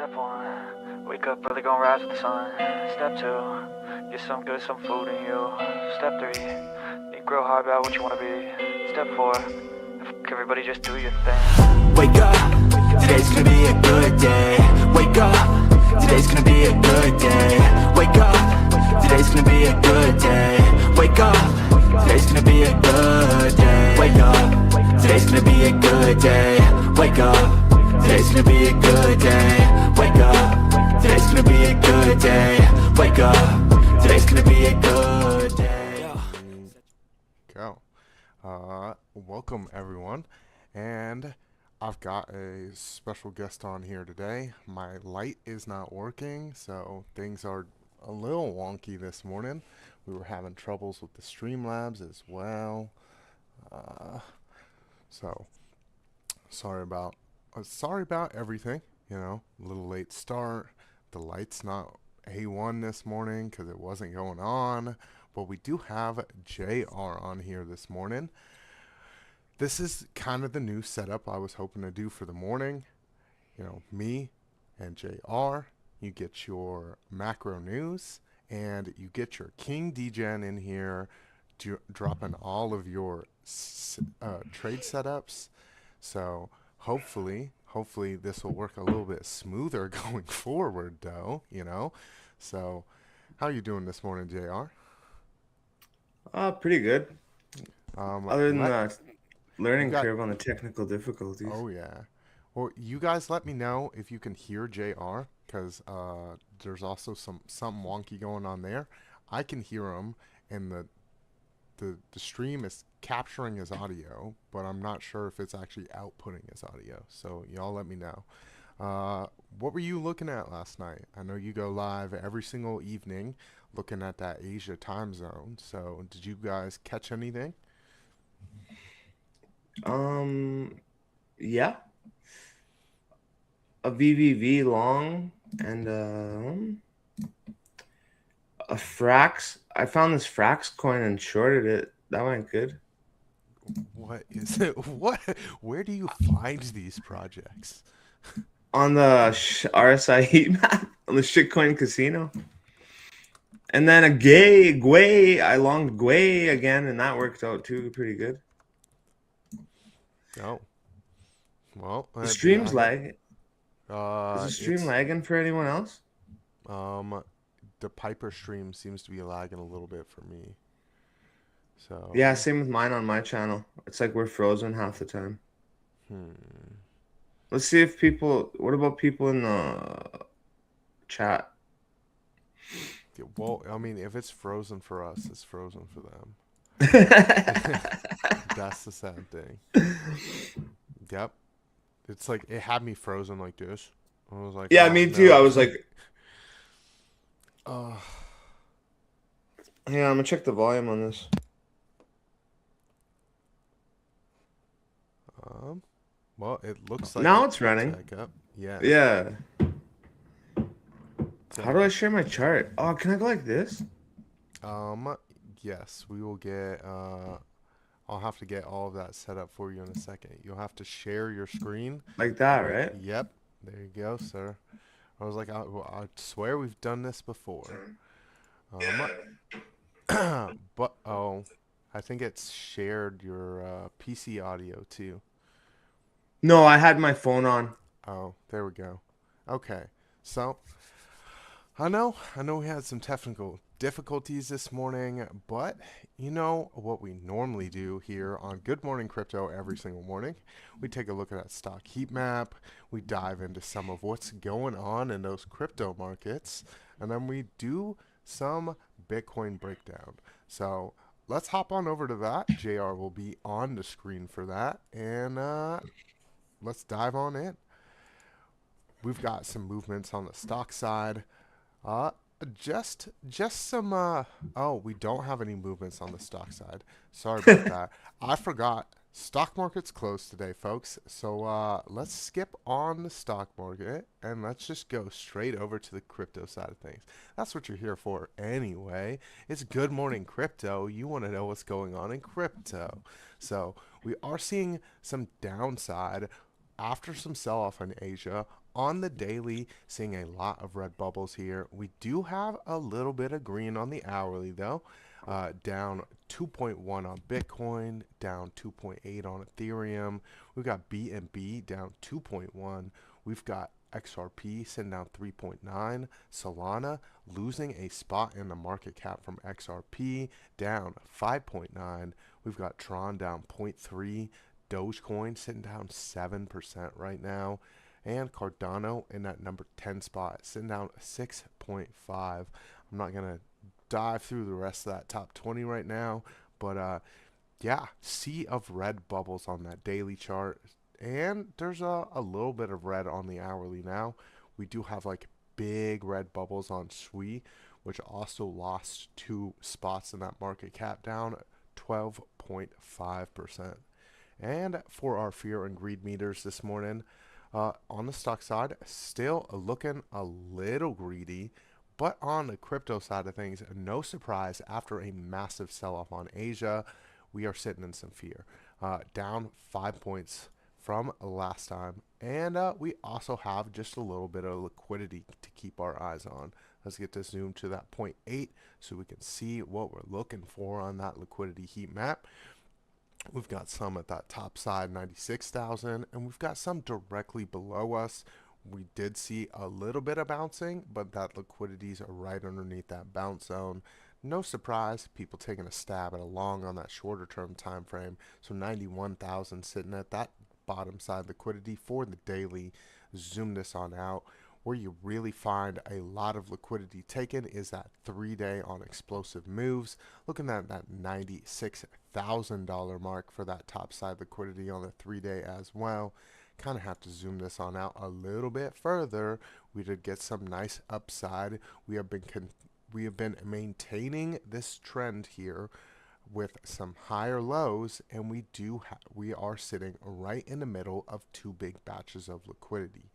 Step one, wake up early, gonna rise with the sun. Step two, get some good, some food in you. Step three, think real hard about what you wanna be. Step four, everybody just do your thing. Wake up, today's gonna be a good day. Wake up, today's gonna be a good day. Wake up, today's gonna be a good day. Wake up, today's gonna be a good day. Wake up, today's gonna be a good day. Wake up, today's gonna be a good day. Wake up, today's gonna be a good day. Wake up, today's gonna be a good day. Go. Welcome everyone, and I've got a special guest on here today. My light is not working, so things are a little wonky this morning. We were having troubles with the Streamlabs as well. So sorry about everything. You know, a little late start. The light's not A1 this morning because it wasn't going on. But we do have JR on here this morning. This is kind of the new setup I was hoping to do for the morning. You know, me and JR, you get your macro news, and you get your King Degen in here, dropping all of your trade setups. So hopefully this will work a little bit smoother going forward, though. You know, so how you doing this morning, JR? Pretty good. Other than let- the learning you got- curve on the technical difficulties. Oh yeah. Well, you guys let me know if you can hear JR, because there's also something wonky going on there. I can hear him, and the stream is capturing his audio, but I'm not sure if it's actually outputting his audio. So y'all let me know. What were you looking at last night? I know you go live every single evening looking at that Asia time zone. So did you guys catch anything? Yeah. A VVV long and a Frax. I found this Frax coin and shorted it. That went good. What is it? What? Where do you find these projects? On the RSI heat map on the shitcoin casino. And then a Gwei. I longed Gwei again, and that worked out too pretty good. Oh. Well, The stream's lag. Is the it's, stream lagging for anyone else? the Piper stream seems to be lagging a little bit for me. So Yeah, same with mine on my channel. It's like we're frozen half the time. Let's see if people. What about people in the chat? yeah, well, I mean, if it's frozen for us, it's frozen for them. That's the sad thing. Yep. It's like it had me frozen like this. I was like, Yeah, oh, me too. no. I was like, Uh, yeah, I'm gonna check the volume on this. well, it looks like Now it's running. back up. Yeah. Yeah. So, How do I share my chart? Oh, can I go like this? yes, we will get. I'll have to get all of that set up for you in a second. You'll have to share your screen. Like that, right? Yep. There you go, sir. I was like, I swear we've done this before. But I think it's shared your PC audio too. No, I had my phone on. Oh, there we go. Okay, so I know we had some technical difficulties this morning, but you know what we normally do here on Good Morning Crypto every single morning. We take a look at that stock heat map, we dive into some of what's going on in those crypto markets, and then we do some Bitcoin breakdown. So let's hop on over to that. JR will be on the screen for that, and let's dive on in. We've got some movements on the stock side. Just some oh, we don't have any movements on the stock side. Sorry about that. I forgot. Stock market's closed today, folks. So let's skip on the stock market and let's just go straight over to the crypto side of things. That's what you're here for anyway. It's Good Morning Crypto. You want to know what's going on in crypto. So we are seeing some downside after some sell-off in Asia on the daily, seeing a lot of red bubbles here. We do have a little bit of green on the hourly though. Down 2.1 on Bitcoin, down 2.8 on Ethereum. We've got BNB down 2.1. We've got XRP sitting down 3.9. Solana losing a spot in the market cap from XRP, down 5.9. We've got Tron down 0.3. Dogecoin sitting down 7% right now. And Cardano in that number 10 spot, sitting down 6.5. I'm not going to dive through the rest of that top 20 right now, but yeah, sea of red bubbles on that daily chart. And there's a little bit of red on the hourly now. We do have like big red bubbles on SWI, which also lost 2 spots in that market cap, down 12.5%. And for our fear and greed meters this morning, on the stock side, still looking a little greedy, but on the crypto side of things, no surprise, after a massive sell-off on Asia, we are sitting in some fear. Down 5 points from last time, and we also have just a little bit of liquidity to keep our eyes on. Let's get to zoom to that 0.8 so we can see what we're looking for on that liquidity heat map. We've got some at that top side, 96,000, and we've got some directly below us. We did see a little bit of bouncing, but that liquidities are right underneath that bounce zone. No surprise, people taking a stab at a long on that shorter term time frame. So 91,000 sitting at that bottom side liquidity for the daily. Zoom this on out. Where you really find a lot of liquidity taken is that 3-day on explosive moves. Looking at that $96,000 mark for that top side liquidity on the 3-day as well. Kind of have to zoom this on out a little bit further. We did get some nice upside. We have been maintaining this trend here with some higher lows, and we are sitting right in the middle of 2 big batches of liquidity.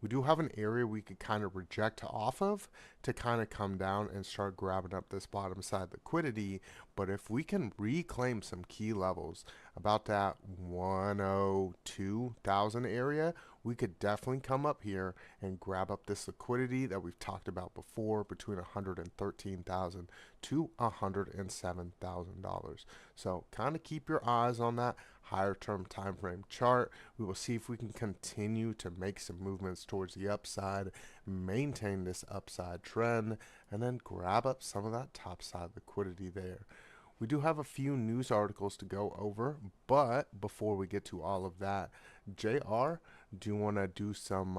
We do have an area we could kind of reject off of to kind of come down and start grabbing up this bottom side liquidity. But if we can reclaim some key levels about that 102,000 area, we could definitely come up here and grab up this liquidity that we've talked about before, between $113,000 to $107,000. So kind of keep your eyes on that higher term time frame chart. We will see if we can continue to make some movements towards the upside, maintain this upside trend, and then grab up some of that top side liquidity there. We do have a few news articles to go over, but before we get to all of that, JR, do you want to do some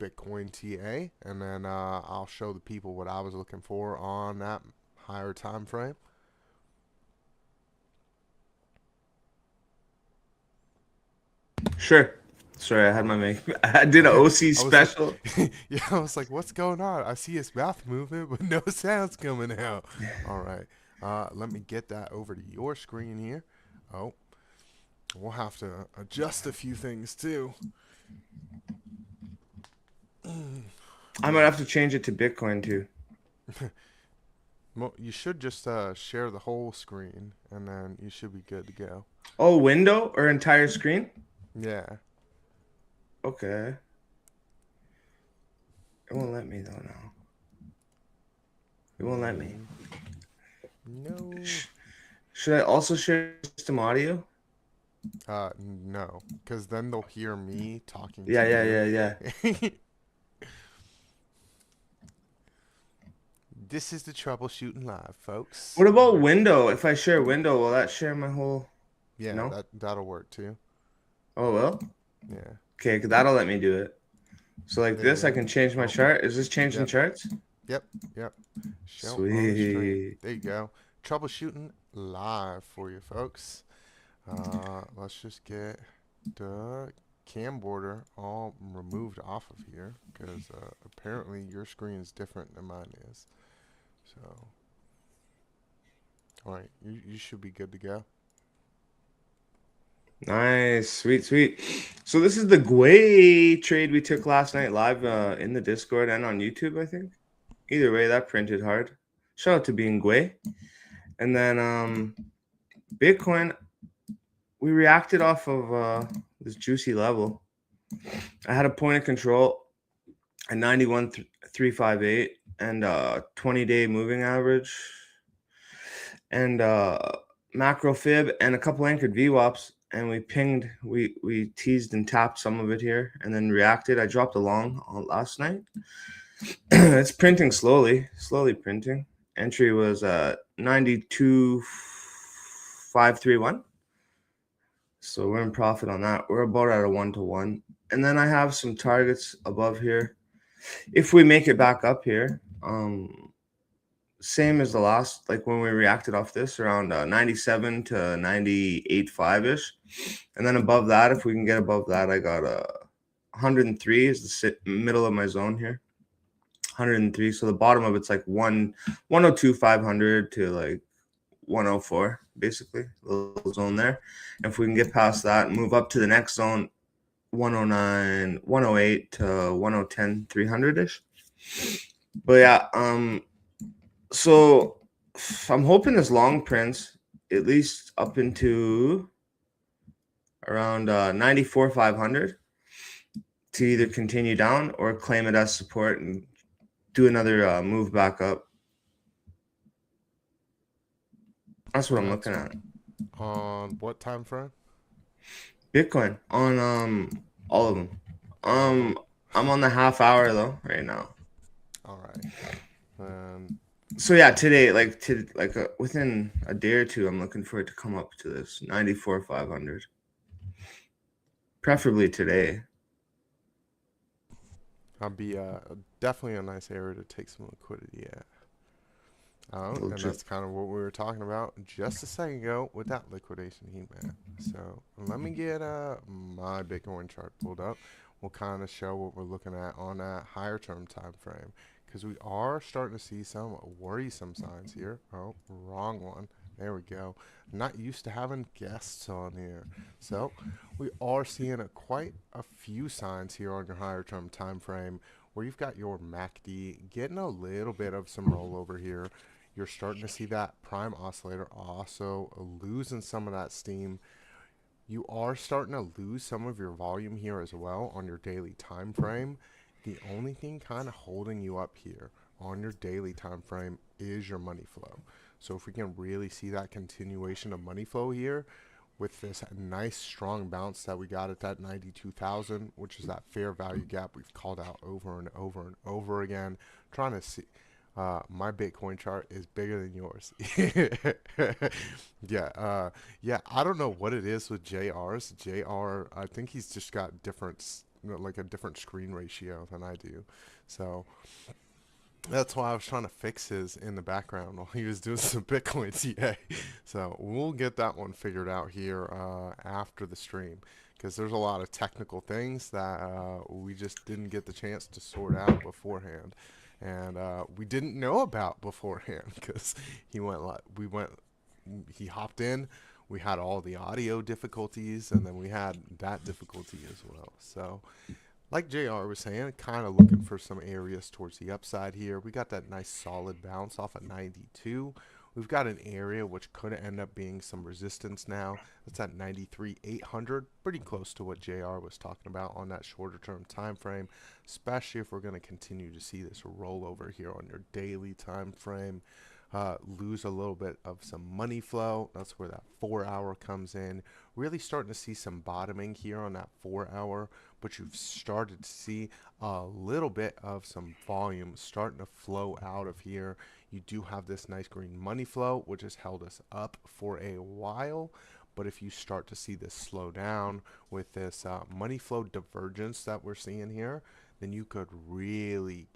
Bitcoin TA, and then I'll show the people what I was looking for on that higher time frame? Sure. Sorry, I had my mic. I did an OC special. Yeah, I was like, what's going on? I see his mouth moving, but no sounds coming out. All right. Let me get that over to your screen here. Oh, we'll have to adjust a few things too. I might have to change it to Bitcoin too. Well, you should just share the whole screen, and then you should be good to go. Oh, window or entire screen? Yeah. Okay. It won't let me though now. It won't let me. No. Should I also share system audio? No, because then they'll hear me talking. Yeah. This is the Troubleshooting Live, folks. What about window? If I share window, will that share my whole? Yeah, no? that'll work too. Oh well. Yeah. Okay, that'll let me do it. So like this, I can change my chart. Is this changing charts? Yep. Show on Sweet. screen. There you go. Troubleshooting Live for you folks. Let's just get the cam border all removed off of here, because apparently your screen is different than mine is. So, all right, you should be good to go. Nice, sweet. So this is the Gwei trade we took last night live in the Discord and on YouTube, I think. Either way, that printed hard. Shout out to being Gwei. And then Bitcoin, we reacted off of this juicy level. I had a point of control a 91,358 and 20-day moving average and macro fib and a couple anchored VWAPs, and we teased and tapped some of it here and then reacted. I dropped a long last night. It's printing slowly printing. Entry was 92,531. So we're in profit on that. We're about at a 1-to-1. And then I have some targets above here. If we make it back up here, same as the last, like when we reacted off this, around 97 to 98.5 ish. And then above that, if we can get above that, I got 103 is the middle of my zone here. 103. So the bottom of it's like 102,500 to like 104, basically, a little zone there. And if we can get past that and move up to the next zone, 109, 108 to 110, 300 ish. But yeah, so I'm hoping this long prints at least up into around 94,500 to either continue down or claim it as support and do another move back up. That's what I'm looking at. On what time frame? Bitcoin on all of them. I'm on the half hour though right now. All right. So yeah, today, within a day or two, I'm looking for it to come up to this 94,500. Preferably today. I'll be definitely a nice area to take some liquidity at. And that's kind of what we were talking about just a second ago with that liquidation heat map. So let me get my Bitcoin chart pulled up. We'll kind of show what we're looking at on that higher term time frame, because we are starting to see some worrisome signs here. Oh, wrong one. There we go. I'm not used to having guests on here. So we are seeing quite a few signs here on your higher term time frame where you've got your MACD getting a little bit of some rollover here. You're starting to see that prime oscillator also losing some of that steam. You are starting to lose some of your volume here as well on your daily time frame. The only thing kind of holding you up here on your daily time frame is your money flow. So if we can really see that continuation of money flow here with this nice strong bounce that we got at that 92,000, which is that fair value gap we've called out over and over and over again, trying to see. My Bitcoin chart is bigger than yours. Yeah, I don't know what it is with JR's. JR, I think he's just got different, like a different screen ratio than I do. So that's why I was trying to fix his in the background while he was doing some Bitcoin TA. So we'll get that one figured out here after the stream, because there's a lot of technical things that we just didn't get the chance to sort out beforehand. And we didn't know about beforehand, because he hopped in, we had all the audio difficulties, and then we had that difficulty as well. So like JR was saying, kind of looking for some areas towards the upside here. We got that nice solid bounce off at 92. We've got an area which could end up being some resistance now. That's at 93,800, pretty close to what JR was talking about on that shorter term time frame, especially if we're going to continue to see this rollover here on your daily time frame. Lose a little bit of some money flow. That's where that 4 hour comes in. Really starting to see some bottoming here on that 4 hour, but you've started to see a little bit of some volume starting to flow out of here. You do have this nice green money flow, which has held us up for a while. But if you start to see this slow down with this money flow divergence that we're seeing here, then you could really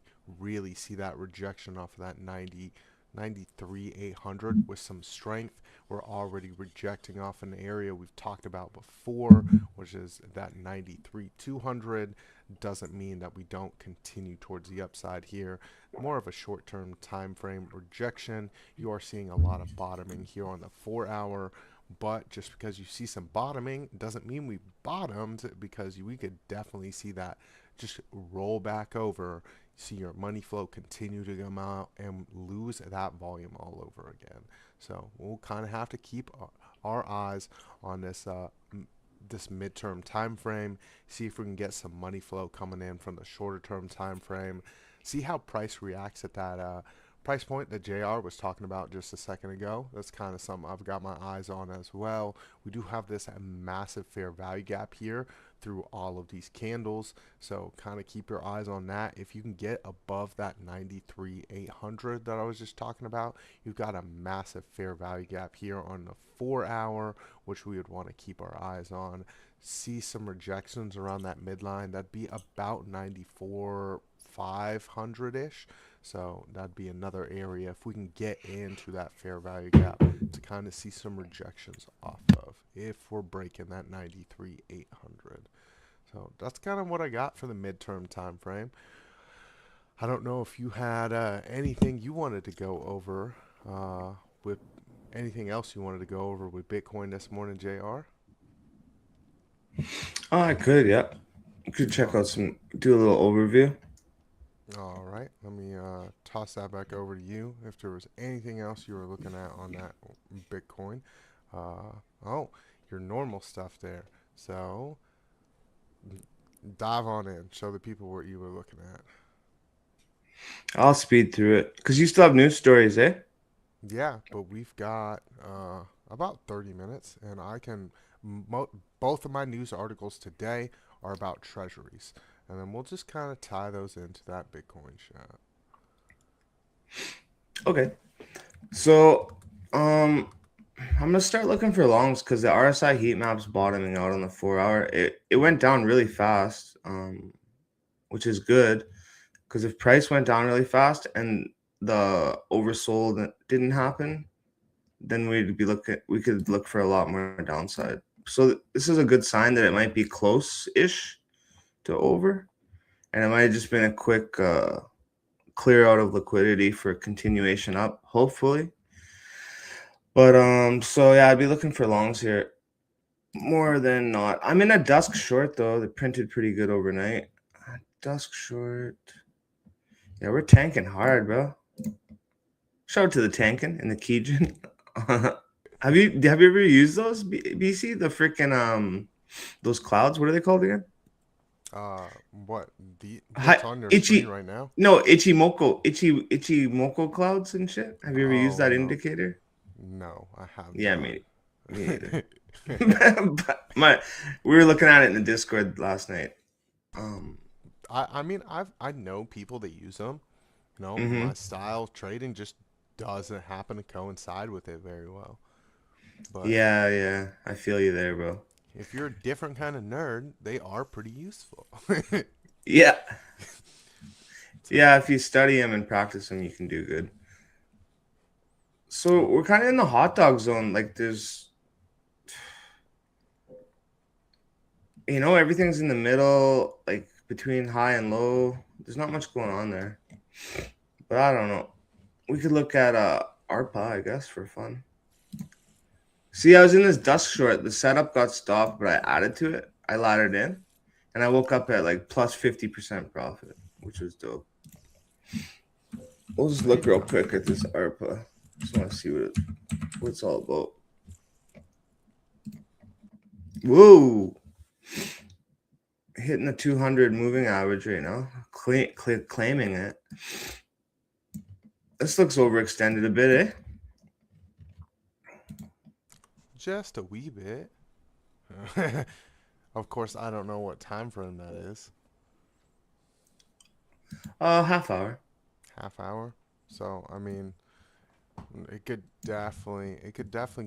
see that rejection off of that 93,800 with some strength. We're already rejecting off an area we've talked about before, which is that 93,200. Doesn't mean that we don't continue towards the upside here. More of a short-term time frame rejection. You are seeing a lot of bottoming here on the 4 hour, but just because you see some bottoming doesn't mean we bottomed, because we could definitely see that just roll back over, see your money flow continue to come out and lose that volume all over again. So we'll kind of have to keep our eyes on this this midterm time frame, see if we can get some money flow coming in from the shorter term time frame, see how price reacts at that price point that JR was talking about just a second ago. That's kind of something I've got my eyes on as well. We do have this massive fair value gap here through all of these candles, so kind of keep your eyes on that. If you can get above that 93,800 that I was just talking about, you've got a massive fair value gap here on the 4 hour, which we would want to keep our eyes on. See some rejections around that midline. That'd be about 94,500 ish. So that'd be another area if we can get into that fair value gap to kind of see some rejections off of if we're breaking that 93,800. So that's kind of what I got for the midterm time frame. I don't know if you had anything you wanted to go over with anything else you wanted to go over with Bitcoin this morning, JR? Oh, I could, yeah. You could check out do a little overview. All right, let me toss that back over to you. If there was anything else you were looking at on that Bitcoin. Oh, your normal stuff there. So dive on in. Show the people what you were looking at. I'll speed through it because you still have news stories, eh? Yeah, but we've got about 30 minutes, and I can. Both of my news articles today are about treasuries, and then we'll just kind of tie those into that Bitcoin shot. Okay. So, I'm gonna start looking for longs because the RSI heat map's bottoming out on the 4 hour. It went down really fast, which is good because if price went down really fast and the oversold didn't happen, then we could look for a lot more downside. So this is a good sign that it might be close-ish to over, and it might have just been a quick clear out of liquidity for continuation up, hopefully. But so yeah, I'd be looking for longs here more than not. I'm in a dusk short though. They printed pretty good overnight. Dusk short. Yeah, we're tanking hard, bro. Shout out to the tanking and the Keijin. Have you ever used those, BC? The freaking those clouds. What are they called again? What what's on your screen right now? No, Ichimoku clouds and shit. Have you ever used that indicator? No, I haven't. Yeah, me neither. We were looking at it in the Discord last night. I mean I know people that use them. You know, my style of trading just doesn't happen to coincide with it very well. But yeah, I feel you there, bro. If you're a different kind of nerd, they are pretty useful. Yeah. Yeah, if you study them and practice them, you can do good. So we're kind of in the hot dog zone. Like there's, everything's in the middle, like between high and low. There's not much going on there. But I don't know. We could look at ARPA, I guess, for fun. See, I was in this dusk short. The setup got stopped, but I added to it. I laddered in, and I woke up at like plus 50% profit, which was dope. We'll just look real quick at this ARPA. Just want to see what it's all about. Whoa! Hitting the 200 moving average right now. Claiming it. This looks overextended a bit, eh? Just a wee bit. Of course, I don't know what time frame that is. Half hour. Half hour. So I mean, it could definitely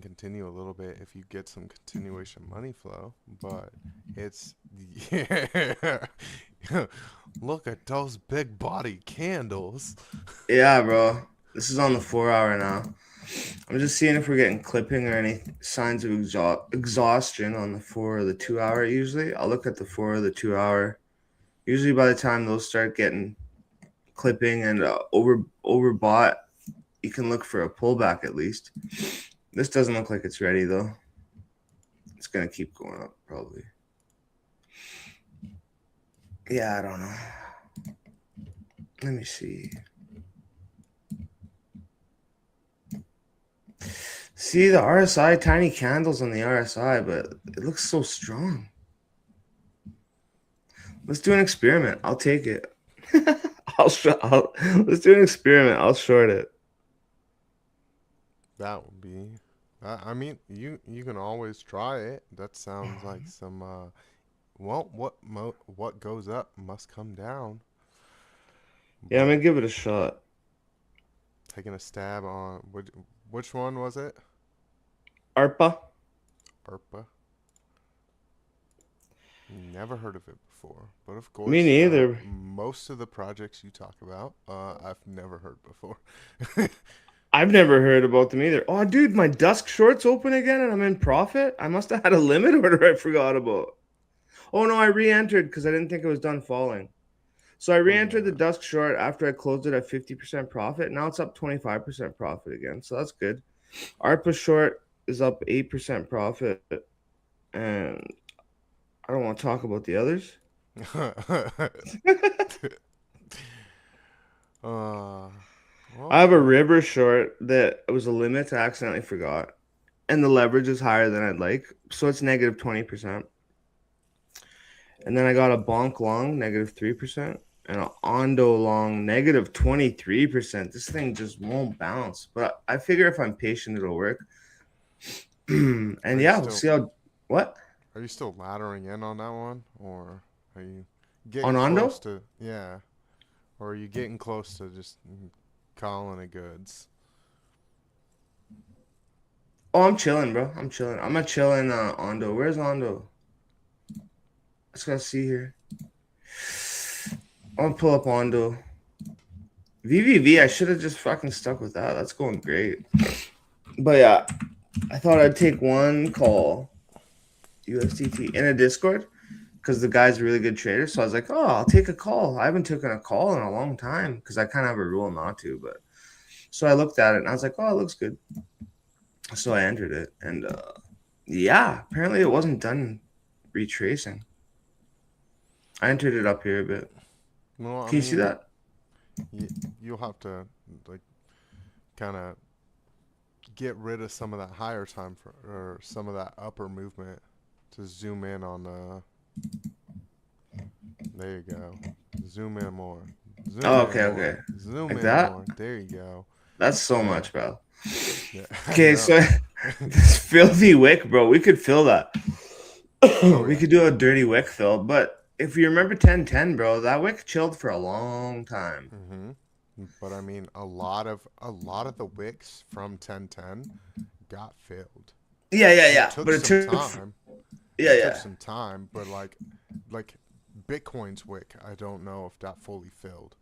continue a little bit if you get some continuation money flow. But it's look at those big body candles. Yeah, bro. This is on the 4 hour now. I'm just seeing if we're getting clipping or any signs of exhaustion on the 4 or the 2 hour. Usually, I'll look at the 4 or the 2 hour. Usually, by the time those start getting clipping and overbought, you can look for a pullback at least. This doesn't look like it's ready though. It's gonna keep going up probably. Yeah, I don't know. Let me see. See the RSI, tiny candles on the RSI, but it looks so strong. Let's do an experiment. I'll take it. Let's do an experiment. I'll short it. That would be. I mean, you can always try it. That sounds like some. Well, what goes up must come down. Yeah, I'm But gonna give it a shot. taking a stab on which one was it? ARPA. ARPA. Never heard of it before, but of Me course, neither. most of the projects you talk about, I've never heard before. I've never heard about them either. Oh, dude, my dusk short's open again and I'm in profit. I must have had a limit order I forgot about. Oh no, I re-entered because I didn't think it was done falling. So I re-entered the Yeah. dusk short after I closed it at 50% profit. Now it's up 25% profit again. So that's good. ARPA short is up 8% profit. And I don't want to talk about the others. uh, I well, have a river short that was a limit I accidentally forgot. And the leverage is higher than I'd like. So it's negative 20%. And then I got a bonk long, negative 3%. And an Ondo long, negative 23%. This thing just won't bounce. But I figure if I'm patient, it'll work. And are you yeah, we'll still see how. What? are you still laddering in on that one, or are you On getting close Ondo? to yeah, or are you getting close to just calling it goods? Oh, I'm chilling, bro. I'm chilling. I'm gonna chill in Ondo. Where's Ondo? Let's go see here. I'm gonna pull up Ondo. VVV, I should have just fucking stuck with that. That's going great. But yeah, I thought I'd take one call USDT in a Discord because the guy's a really good trader. So I was like, oh, I'll take a call. I haven't taken a call in a long time because I kind of have a rule not to. But so I looked at it and I was like, oh, it looks good. So I entered it. And yeah, apparently it wasn't done retracing. I entered it up here a bit. Well, I Can you see mean, that? you'll have to like kind of get rid of some of that higher time or some of that upper movement to zoom in on there you go. Zoom in more. Zoom Oh, in okay, more. okay. Zoom Like in that? more. There you go. That's so Yeah. much, bro. Yeah. Okay, No. so this filthy wick, bro. We could fill that. Oh We yeah. could do a dirty wick fill, but if you remember 1010, bro, that wick chilled for a long time. Mhm. But I mean, a lot of the wicks from 1010 got filled. Yeah, yeah, It yeah. took But it some took, time. yeah, It took yeah. some time, but like Bitcoin's wick, I don't know if that fully filled.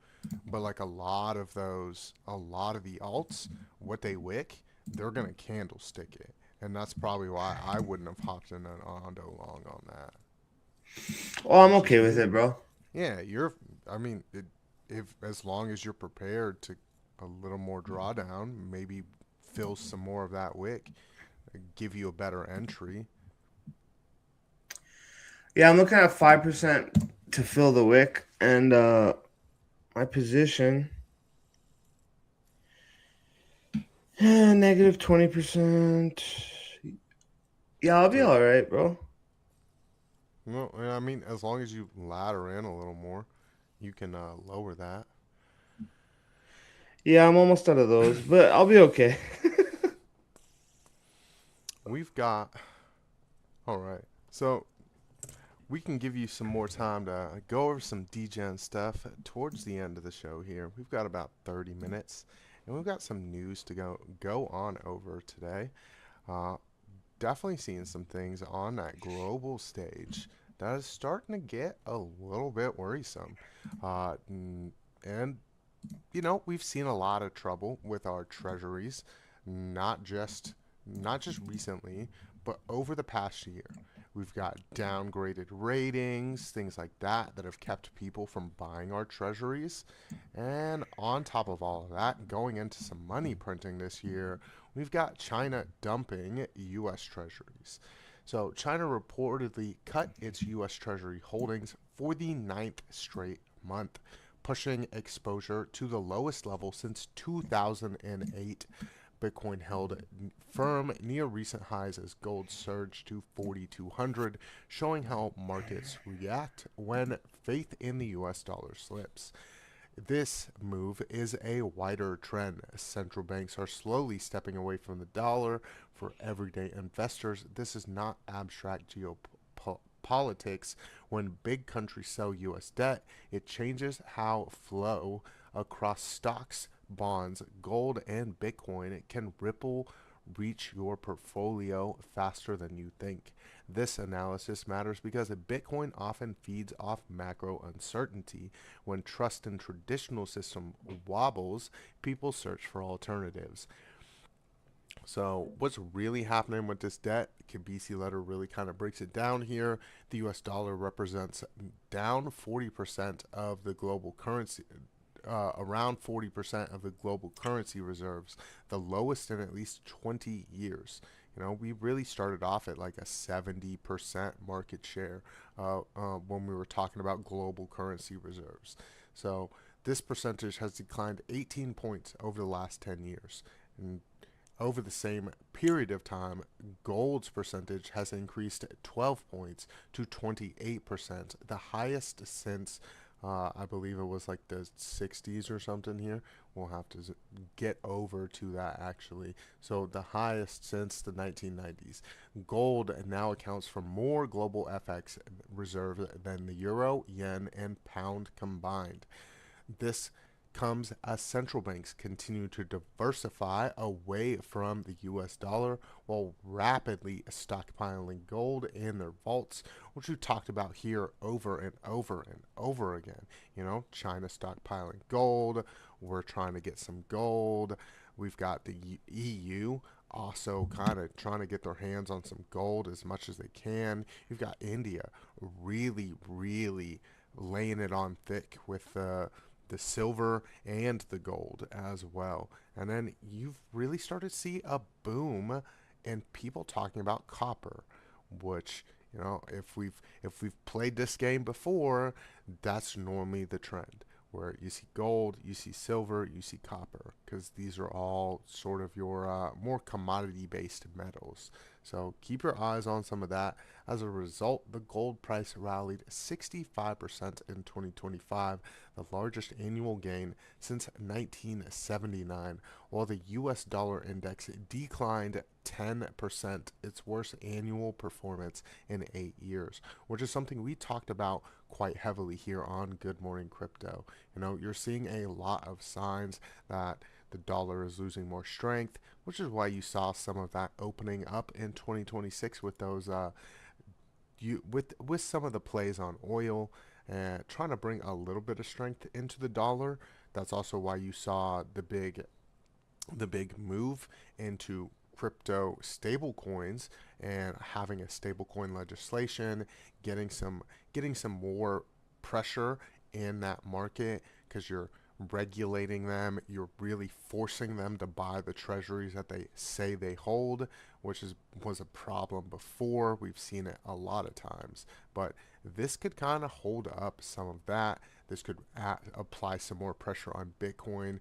But like a lot of the alts, what they wick, they're gonna candlestick it, and that's probably why I wouldn't have hopped in an Ondo long on that. Oh, I'm It's just okay with me. it, bro. Yeah, you're. I mean, if as long as you're prepared to a little more drawdown, maybe fill some more of that wick, give you a better entry. Yeah, I'm looking at 5% to fill the wick, and my position negative 20%. Yeah, I'll be So, all right, bro. well, I mean, as long as you ladder in a little more, you can lower that. Yeah, I'm almost out of those, but I'll be okay. We've got. All right. So we can give you some more time to go over some DGen stuff towards the end of the show here. We've got about 30 minutes, and we've got some news to go on over today. Uh, Definitely seeing some things on that global stage that is starting to get a little bit worrisome. And we've seen a lot of trouble with our treasuries, not just not just recently, but over the past year. We've got downgraded ratings, things like that have kept people from buying our treasuries. And on top of all of that, going into some money printing this year, we've got China dumping US treasuries. So China reportedly cut its US treasury holdings for the ninth straight month, pushing exposure to the lowest level since 2008. Bitcoin held firm near recent highs as gold surged to 4,200, showing how markets react when faith in the US dollar slips. This move is a wider trend. Central banks are slowly stepping away from the dollar for everyday investors. This is not abstract geopolitics. When big countries sell US debt, it changes how flow across stocks, bonds, gold, and Bitcoin can reach your portfolio faster than you think. This analysis matters because Bitcoin often feeds off macro uncertainty. When trust in traditional system wobbles, people search for alternatives. So what's really happening with this debt? Kibisi letter really kind of breaks it down here. The US dollar represents down 40% of the global currency, around 40% of the global currency reserves, the lowest in at least 20 years. You know, we really started off at like a 70% market share when we were talking about global currency reserves. So this percentage has declined 18 points over the last 10 years. And over the same period of time, gold's percentage has increased 12 points to 28%, the highest since I believe it was like the 60s or something here. We'll have to get over to that actually. So the highest since the 1990s. Gold now accounts for more global FX reserves than the euro, yen, and pound combined. This comes as central banks continue to diversify away from the US dollar while rapidly stockpiling gold in their vaults, which we talked about here over and over and over again. You know, China stockpiling gold, we're trying to get some gold. We've got the EU also kind of trying to get their hands on some gold as much as they can. You've got India really, really laying it on thick with the silver and the gold as well. And then you've really started to see a boom in people talking about copper, which, you know, if we've played this game before, that's normally the trend, where you see gold, you see silver, you see copper, because these are all sort of your more commodity-based metals. So keep your eyes on some of that. As a result, the gold price rallied 65% in 2025, the largest annual gain since 1979, while the US dollar index declined 10%, its worst annual performance in 8 years, which is something we talked about quite heavily here on Good Morning Crypto. You know, you're seeing a lot of signs that the dollar is losing more strength, which is why you saw some of that opening up in 2026 with those with some of the plays on oil and trying to bring a little bit of strength into the dollar. That's also why you saw the big move into crypto stable coins and having a stablecoin legislation, getting some more pressure in that market, because you're regulating them, you're really forcing them to buy the treasuries that they say they hold, which was a problem before. We've seen it a lot of times, but this could kind of hold up some of that. This could apply some more pressure on Bitcoin,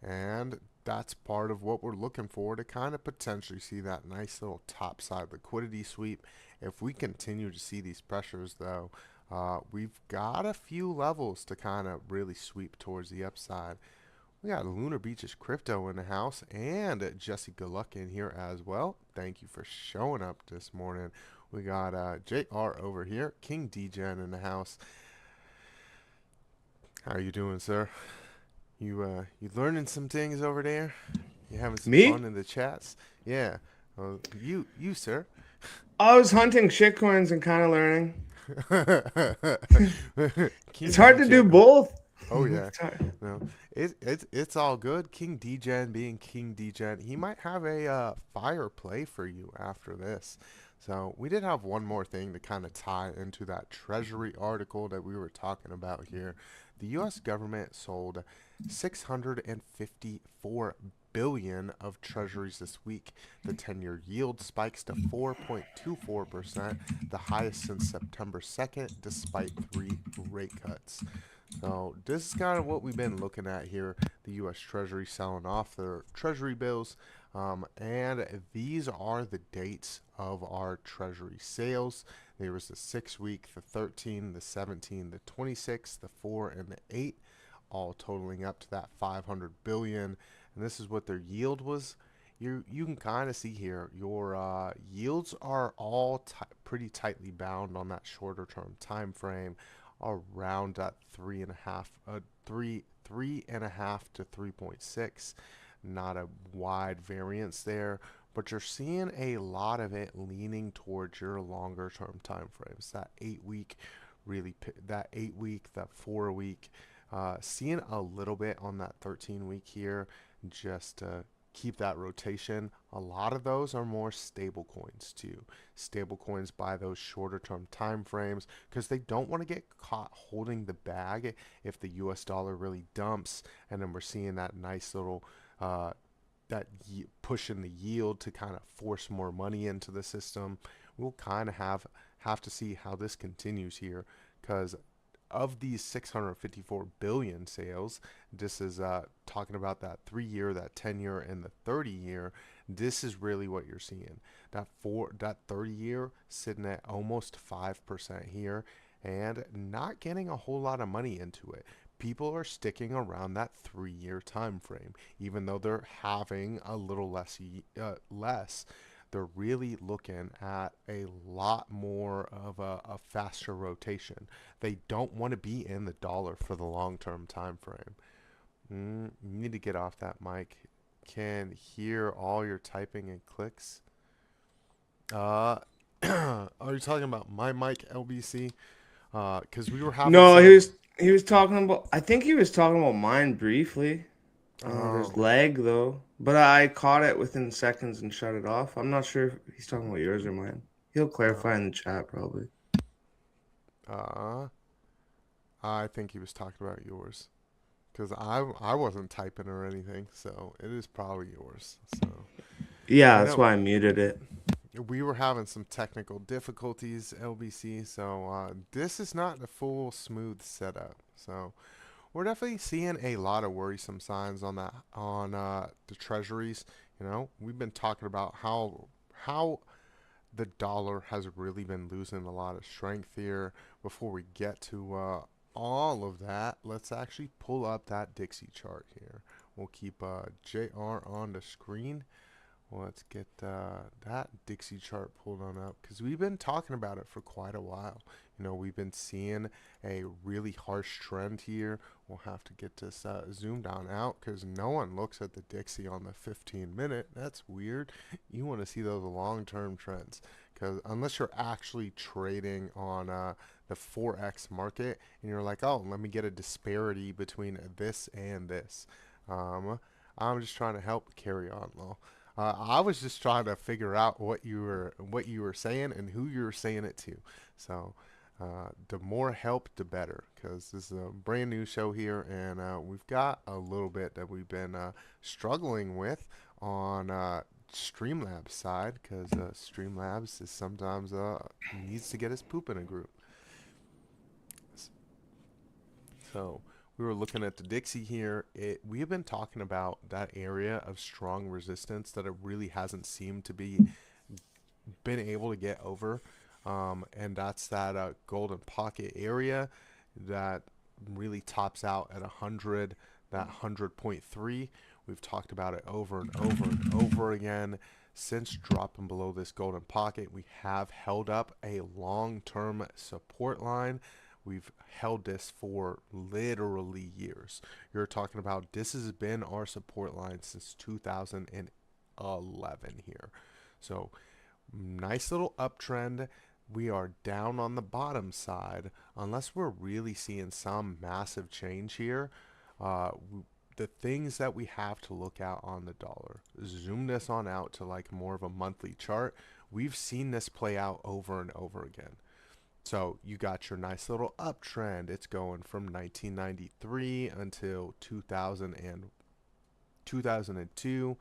and that's part of what we're looking for to kind of potentially see that nice little topside liquidity sweep. If we continue to see these pressures though, we've got a few levels to kind of really sweep towards the upside. We got Lunar Beaches Crypto in the house and Jesse Gluck in here as well. Thank you for showing up this morning. We got JR over here, King DGen in the house. How are you doing, sir? You learning some things over there? You having some fun in the chats? Yeah. You sir. I was hunting shitcoins and kind of learning. It's hard to do both. Oh yeah. No, it's all good. King DGen being King DGen, he might have a fire play for you after this. So we did have one more thing to kind of tie into that Treasury article that we were talking about here. The U.S. government sold 654 billion of treasuries this week. The 10-year yield spikes to 4.24%, the highest since September 2nd, despite 3 rate cuts. So this is kind of what we've been looking at here. The U.S. Treasury selling off their Treasury bills. And these are the dates of our Treasury sales. There was the 6-week, the 13, the 17, the 26, the 4, and the 8, all totaling up to that 500 billion. And this is what their yield was. You can kind of see here your yields are all pretty tightly bound on that shorter term time frame, around that 3.5 to 3.6. Not a wide variance there, but you're seeing a lot of it leaning towards your longer term time frames. That 8-week, that 8-week, that 4-week, seeing a little bit on that 13-week here, just to keep that rotation. A lot of those are more stable coins too. Stable coins buy those shorter term time frames because they don't want to get caught holding the bag if the US dollar really dumps, and then we're seeing that nice little pushing the yield to kind of force more money into the system. We'll kind of have to see how this continues here, because of these 654 billion sales, this is talking about that 3-year, that 10-year, and the 30-year. This is really what you're seeing. That 30-year sitting at almost 5% here, and not getting a whole lot of money into it. People are sticking around that 3-year time frame, even though they're having a little less. They're really looking at a lot more of a faster rotation. They don't want to be in the dollar for the long-term time frame. You need to get off that mic. Can hear all your typing and clicks. Are you talking about my mic, LBC? Because we were having No, some... he was talking about. I think he was talking about mine briefly. There's lag though, but I caught it within seconds and shut it off. I'm not sure if he's talking about yours or mine. He'll clarify in the chat probably. I think he was talking about yours, because I wasn't typing or anything, so it is probably yours. So Yeah, I that's know why I muted it. we were having some technical difficulties, LBC. So this is not a full smooth setup. So we're definitely seeing a lot of worrisome signs on the treasuries. We've been talking about how the dollar has really been losing a lot of strength here. Before we get to all of that, let's actually pull up that Dixie chart here. We'll keep JR on the screen. Let's get that Dixie chart pulled on up, because we've been talking about it for quite a while. We've been seeing a really harsh trend here. We'll have to get this zoomed down out, because no one looks at the Dixie on the 15-minute. That's weird. You want to see those long-term trends, because unless you're actually trading on the Forex market and you're like, oh, let me get a disparity between this and this. I'm just trying to help carry on, though. I was just trying to figure out what you were saying and who you were saying it to. So the more help, the better, because this is a brand new show here, and we've got a little bit that we've been struggling with on Streamlabs side, because Streamlabs is sometimes needs to get his poop in a group. So we were looking at the Dixie here. We have been talking about that area of strong resistance that it really hasn't seemed to been able to get over, and that's that golden pocket area that really tops out at 100, that 100.3. We've talked about it over and over and over again. Since dropping below this golden pocket, we have held up a long-term support line. We've held this for literally years. You're talking about this has been our support line since 2011 here. So nice little uptrend. We are down on the bottom side. Unless we're really seeing some massive change here, the things that we have to look at on the dollar, zoom this on out to like more of a monthly chart. We've seen this play out over and over again. So you got your nice little uptrend. It's going from 1993 until 2002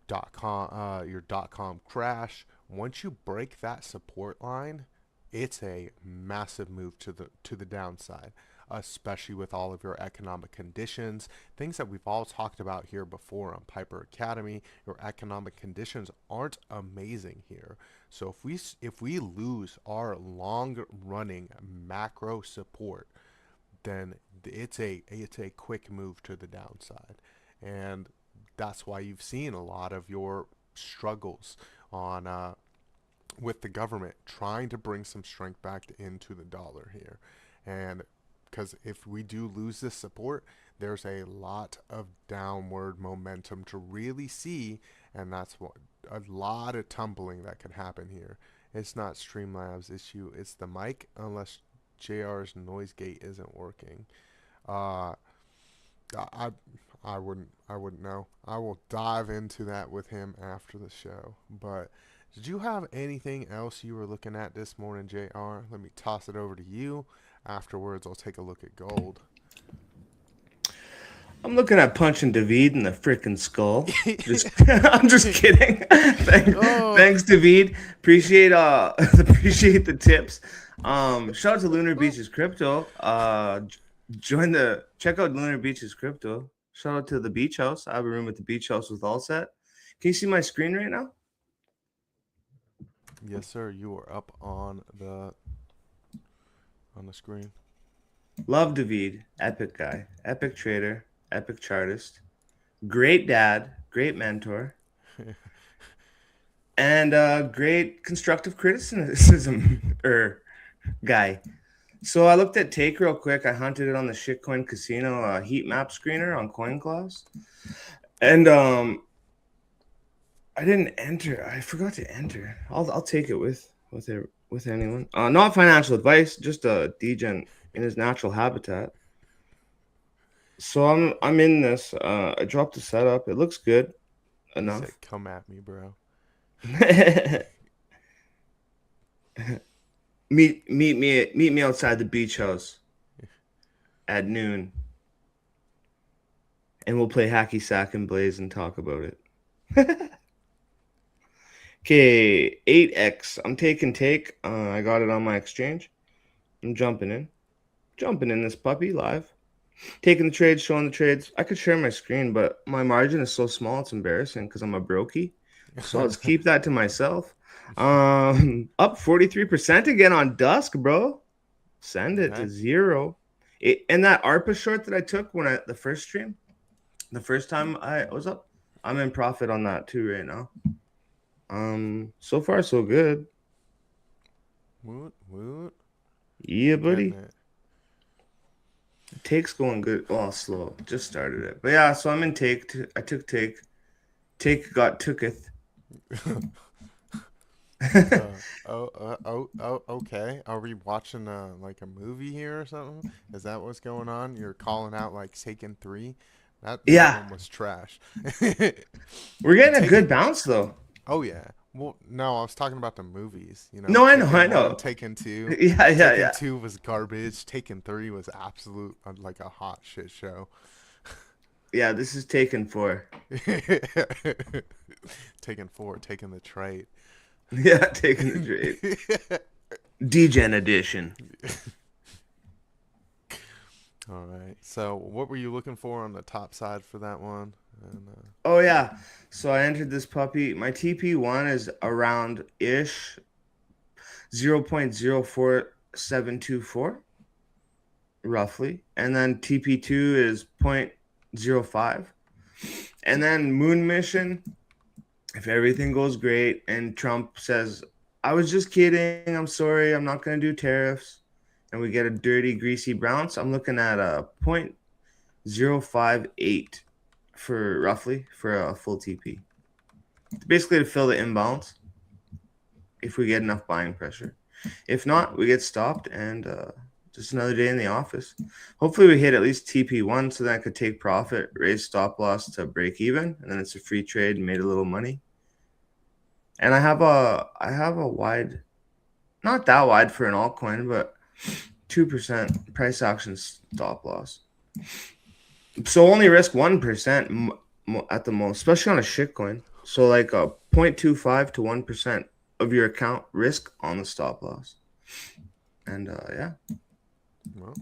your dot-com crash. Once you break that support line, it's a massive move to the downside. especially with all of your economic conditions, things that we've all talked about here before on Piper Academy. Your economic conditions aren't amazing here. So if we lose our long running macro support, then it's a quick move to the downside. And that's why you've seen a lot of your struggles on with the government trying to bring some strength back into the dollar here. And because if we do lose this support, there's a lot of downward momentum to really see, and that's what a lot of tumbling that could happen here. It's not Streamlabs issue, it's the mic, unless JR's noise gate isn't working. Uh, I wouldn't know. I will dive into that with him after the show. But did you have anything else you were looking at this morning, JR? Let me toss it over to you. Afterwards, I'll take a look at gold. I'm looking at punching David in the freaking skull. I'm just kidding. Thanks, David. Appreciate appreciate the tips. Shout out to Lunar Beaches Crypto. Check out Lunar Beaches Crypto. Shout out to the Beach House. I have a room at the Beach House with Allset. Can you see my screen right now? Yes, sir. You are up on the screen. Love David. Epic guy. Epic trader. Epic chartist. Great dad. Great mentor. And great constructive criticism guy. So I looked at Take real quick. I hunted it on the Shitcoin Casino heat map screener on CoinClass. And I didn't enter. I forgot to enter. I'll take it with anyone. Not financial advice, just a degen in his natural habitat. So I'm in this. I dropped the setup. It looks good enough. Said, come at me, bro. Meet me outside the Beach House at noon, and we'll play hacky sack and blaze and talk about it. Okay, 8x. I'm taking take. I got it on my exchange. I'm jumping in this puppy live, taking the trades, showing the trades. I could share my screen, but my margin is so small it's embarrassing because I'm a brokey. So I'll just keep that to myself. Up 43% again on Dusk, bro. Send it to 0. And that ARPA short that I took the first stream, the first time I was up, I'm in profit on that too right now. So far so good. Woot. Yeah, buddy. Take's going good. Oh, slow. Just started it. But yeah, so I'm in take. I took take. Take got tooketh. Okay. Are we watching like a movie here or something? Is that what's going on? You're calling out like Taken 3? That one was trash. We're getting a good bounce though. Oh yeah. Well, no, I was talking about the movies. You know. No, I know. Taken 2. Yeah. Taken 2 was garbage. Taken 3 was absolute like a hot shit show. Yeah, this is Taken 4. Taken 4, taking the trade. Yeah, taking the trade. Degen edition. All right. So, what were you looking for on the top side for that one? And, oh yeah. So I entered this puppy. My TP1 is around ish 0.04724 roughly, and then TP2 is 0.05. And then Moon Mission, if everything goes great and Trump says, I was just kidding, I'm sorry, I'm not going to do tariffs, and we get a dirty, greasy bounce, I'm looking at a 0.058 for roughly for a full TP. Basically to fill the imbalance if we get enough buying pressure. If not, we get stopped and just another day in the office. Hopefully we hit at least TP1 so that I could take profit, raise stop loss to break even, and then it's a free trade and made a little money. And I have a wide, not that wide for an altcoin, but 2% price action stop loss. So only risk 1% at the most, especially on a shitcoin. So like a 0.25 to 1% of your account risk on the stop loss. And yeah. Well,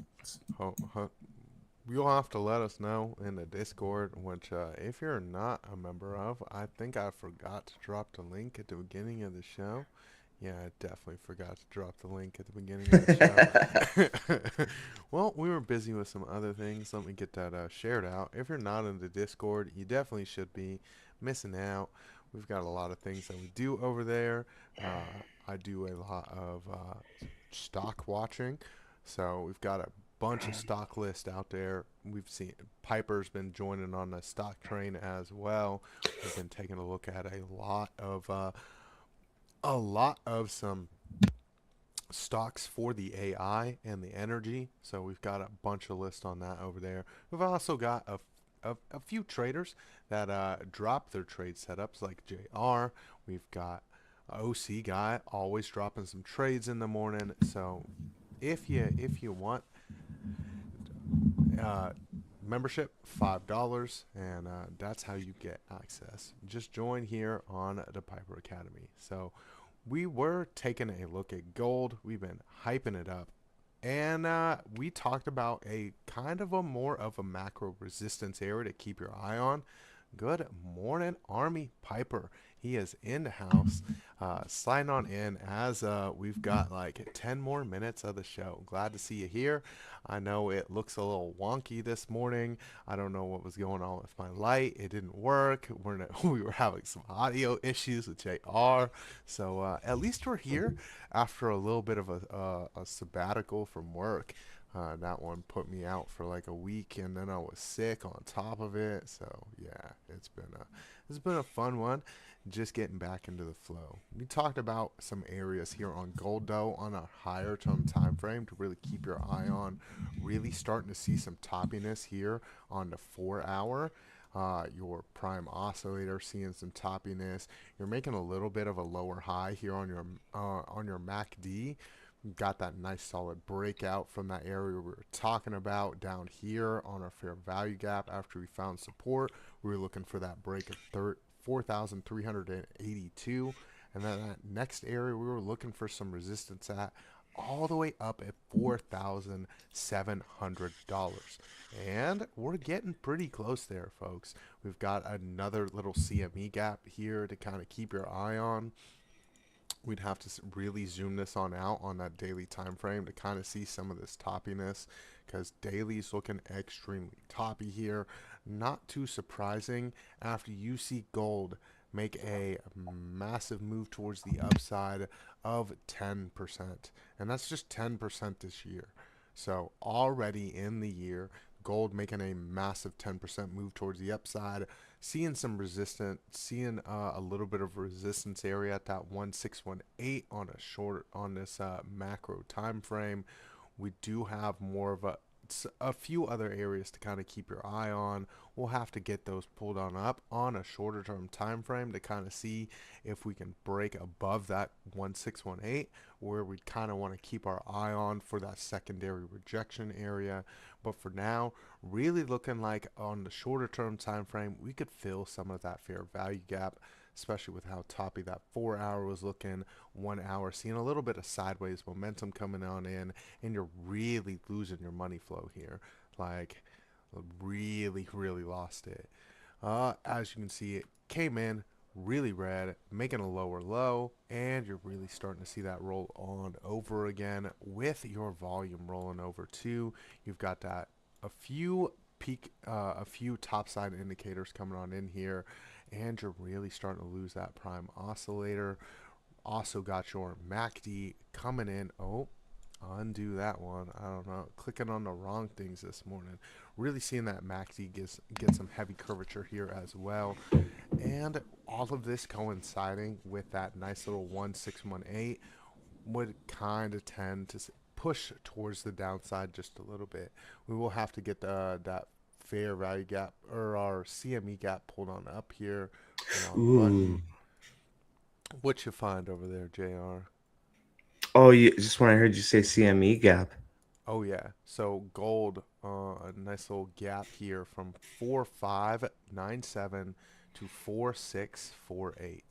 You'll have to let us know in the Discord, which, if you're not a member of, I think I forgot to drop the link at the beginning of the show. Yeah, I definitely forgot to drop the link at the beginning of the show. Well, we were busy with some other things. Let me get that shared out. If you're not in the Discord, you definitely should be missing out. We've got a lot of things that we do over there. I do a lot of stock watching. So we've got a bunch of stock lists out there. We've seen Piper's been joining on the stock train as well. We've been taking a look at a lot of some stocks for the AI and the energy. So we've got a bunch of lists on that over there. We've also got a few traders that drop their trade setups like JR. We've got OC guy always dropping some trades in the morning. So if you want uh, membership, $5, and that's how you get access. Just join here on the Piper Academy. So we were taking a look at gold. We've been hyping it up, and we talked about a kind of a more of a macro resistance area to keep your eye on. Good morning, Army Piper. He is in the house, sliding on in as we've got like 10 more minutes of the show. Glad to see you here. I know it looks a little wonky this morning. I don't know what was going on with my light. It didn't work. We were having some audio issues with JR. So at least we're here after a little bit of a sabbatical from work. That one put me out for like a week, and then I was sick on top of it. So yeah, it's been a fun one. Just getting back into the flow. We talked about some areas here on gold though on a higher term time frame to really keep your eye on. Really starting to see some toppiness here on the 4 hour. Your prime oscillator seeing some toppiness. You're making a little bit of a lower high here on your MACD. Got that nice solid breakout from that area we were talking about down here on our fair value gap. After we found support, we were looking for that break of 4,382, and then that next area we were looking for some resistance at all the way up at $4,700, and we're getting pretty close there, folks. We've got another little CME gap here to kind of keep your eye on. We'd have to really zoom this on out on that daily time frame to kind of see some of this toppiness, because daily's looking extremely toppy here. Not too surprising after you see gold make a massive move towards the upside of 10%, and that's just 10% this year. So already in the year, gold making a massive 10% move towards the upside, seeing some resistance, seeing a little bit of resistance area at that 1618 on this macro time frame. We do have more of a few other areas to kind of keep your eye on. We'll have to get those pulled on up on a shorter term time frame to kind of see if we can break above that 1618, where we kind of want to keep our eye on for that secondary rejection area. But for now, really looking like on the shorter term time frame, we could fill some of that fair value gap, especially with how toppy that 4 hour was looking. 1 hour seeing a little bit of sideways momentum coming on in, and you're really losing your money flow here. Like, really lost it. As you can see, it came in really red, making a lower low, and you're really starting to see that roll on over again with your volume rolling over too. You've got that a few topside indicators coming on in here, and you're really starting to lose that prime oscillator. Also got your MACD coming in. Oh, undo that one. I don't know, clicking on the wrong things this morning. Really seeing that MACD get some heavy curvature here as well, and all of this coinciding with that nice little 1618 would kind of tend to push towards the downside just a little bit. We will have to get that fair value gap or our CME gap pulled on up here. Ooh. What you find over there, JR? Oh, just when I heard you say CME gap. Oh yeah, so gold, a nice little gap here from 4597 to 4648.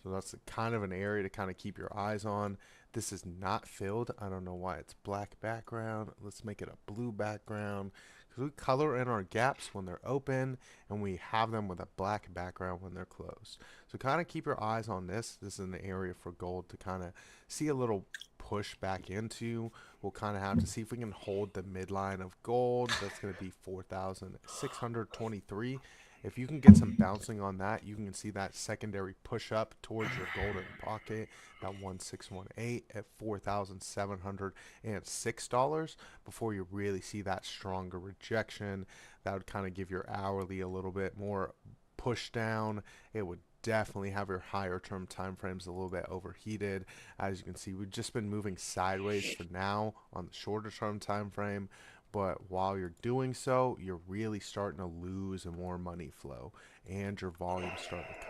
So that's kind of an area to kind of keep your eyes on. This is not filled. I don't know why it's black background. Let's make it a blue background. Because we color in our gaps when they're open, and we have them with a black background when they're closed. So kind of keep your eyes on this. This is an area for gold to kind of see a little push back into. We'll kind of have to see if we can hold the midline of gold. That's going to be 4,623. If you can get some bouncing on that, you can see that secondary push up towards your golden pocket, that 1618 at $4,706 before you really see that stronger rejection. That would kind of give your hourly a little bit more push down. It would definitely have your higher term time frames a little bit overheated. As you can see, we've just been moving sideways for now on the shorter term time frame. But while you're doing so, you're really starting to lose more money flow, and your volume starting to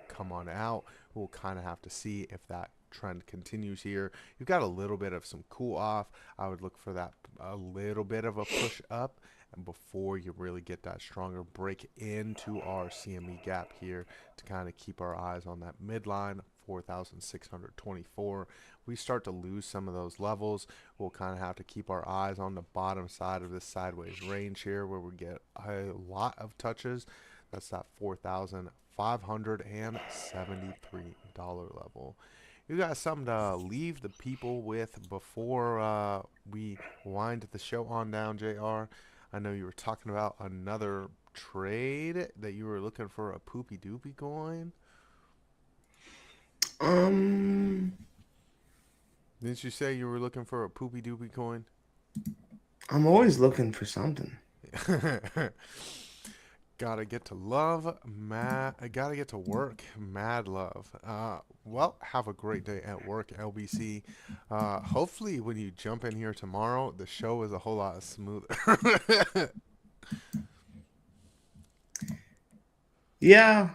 come on out. We'll kind of have to see if that trend continues here. You've got a little bit of some cool off. I would look for that a little bit of a push up, and before you really get that stronger break into our CME gap here, to kind of keep our eyes on that midline 4,624. We start to lose some of those levels. We'll kind of have to keep our eyes on the bottom side of this sideways range here, where we get a lot of touches. That's that $4,573 level. You got something to leave the people with before we wind the show on down, JR? I know you were talking about another trade that you were looking for a poopy doopy coin. Didn't you say you were looking for a poopy doopy coin? I'm always looking for something. Gotta get to love, gotta get to work, mad love. Well, have a great day at work, LBC. Hopefully when you jump in here tomorrow, the show is a whole lot smoother. Yeah,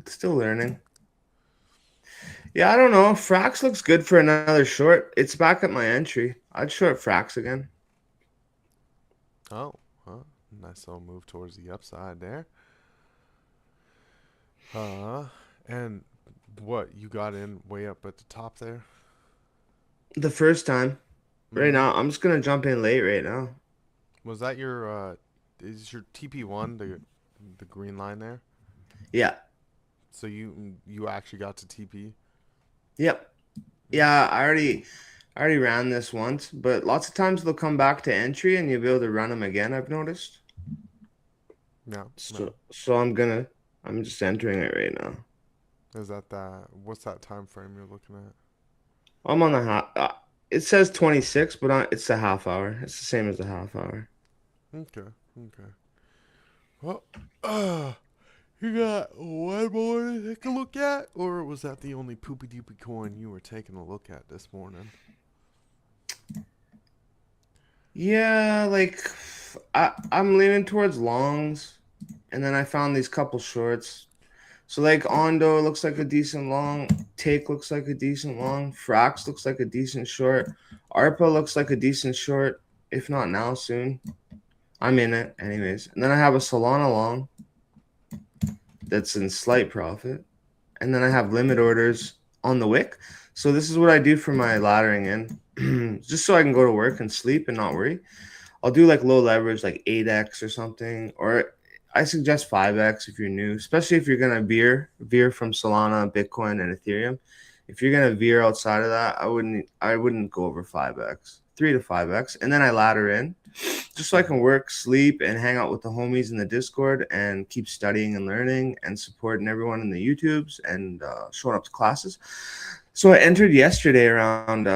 still learning. Yeah, I don't know. Frax looks good for another short. It's back at my entry. I'd short Frax again. Oh, well, nice little move towards the upside there. And what, you got in way up at the top there? The first time. Right now, I'm just gonna jump in late right now. Was that your is your TP1 the green line there? Yeah. So you actually got to TP? Yep. Yeah, I already ran this once, but lots of times they'll come back to entry and you'll be able to run them again, I've noticed. No. So I'm just entering it right now. Is that what's that time frame you're looking at? I'm on the half. It says 26, but it's a half hour. It's the same as a half hour. Okay. Well, you got one more to take a look at, or was that the only poopy doopy coin you were taking a look at this morning? Yeah, like I'm leaning towards longs, and then I found these couple shorts. So like Ondo looks like a decent long, Take looks like a decent long, Frax looks like a decent short, ARPA looks like a decent short, if not now, soon. I'm in it anyways. And then I have a Solana long that's in slight profit. And then I have limit orders on the wick. So this is what I do for my laddering in, just so I can go to work and sleep and not worry. I'll do like low leverage, like 8x or something, or I suggest 5x if you're new, especially if you're gonna veer from Solana, Bitcoin, and Ethereum. If you're gonna veer outside of that, I wouldn't go over 5x, 3 to 5x, and then I ladder in, just so I can work, sleep, and hang out with the homies in the Discord and keep studying and learning and supporting everyone in the YouTubes and showing up to classes. So I entered yesterday around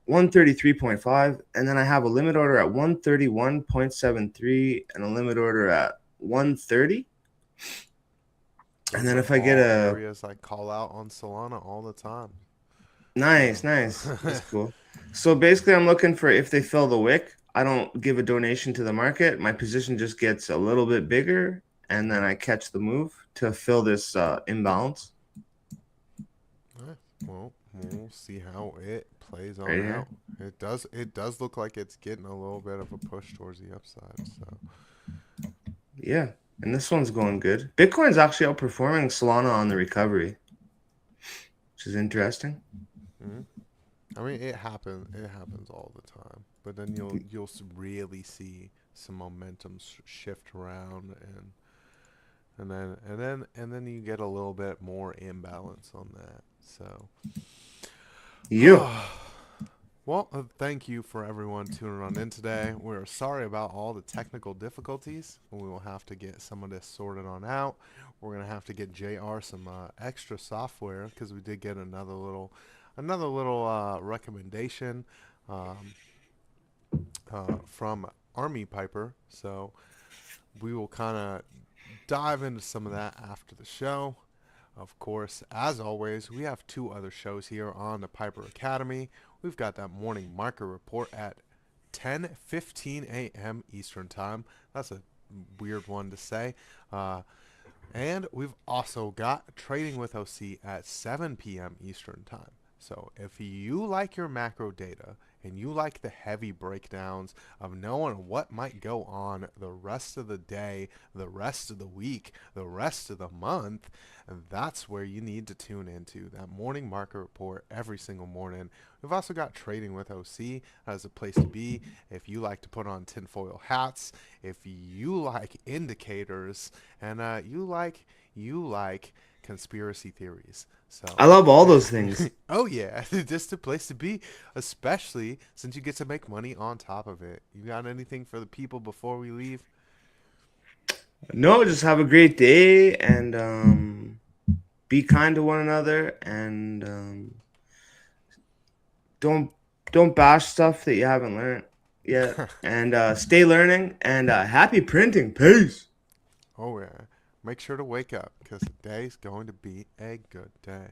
133.5, and then I have a limit order at 131.73 and a limit order at 130. And then if I get areas I call out on Solana all the time. Nice. That's cool. So basically I'm looking for, if they fill the wick, I don't give a donation to the market. My position just gets a little bit bigger, and then I catch the move to fill this imbalance. Well, we'll see how it plays on Right out. It does look like it's getting a little bit of a push towards the upside. So yeah, and this one's going good. Bitcoin's actually outperforming Solana on the recovery, which is interesting. Mhm. I mean, it happens. It happens all the time. But then really see some momentum shift around, and then you get a little bit more imbalance on that. So, Yeah. well, thank you for everyone tuning on in today. We're sorry about all the technical difficulties. We will have to get some of this sorted on out. We're gonna have to get JR some extra software because we did get another little recommendation um, from Army Piper. So we will kind of dive into some of that after the show. Of course, as always, we have two other shows here on the Piper Academy. We've got that morning market report at 10:15 a.m. Eastern Time. That's a weird one to say. And we've also got Trading with OC at 7 p.m. Eastern Time. So if you like your macro data and you like the heavy breakdowns of knowing what might go on the rest of the day, the rest of the week, the rest of the month, that's where you need to tune into that morning market report every single morning. We've also got Trading with OC as a place to be if you like to put on tinfoil hats, if you like indicators, and you like conspiracy theories. So I love all those things. oh yeah, just a place to be, especially since you get to make money on top of it. You got anything for the people before we leave? No, just have a great day and be kind to one another and don't don't bash stuff that you haven't learned yet. And stay learning and happy printing. Peace. Oh yeah. Make sure to wake up because today's going to be a good day.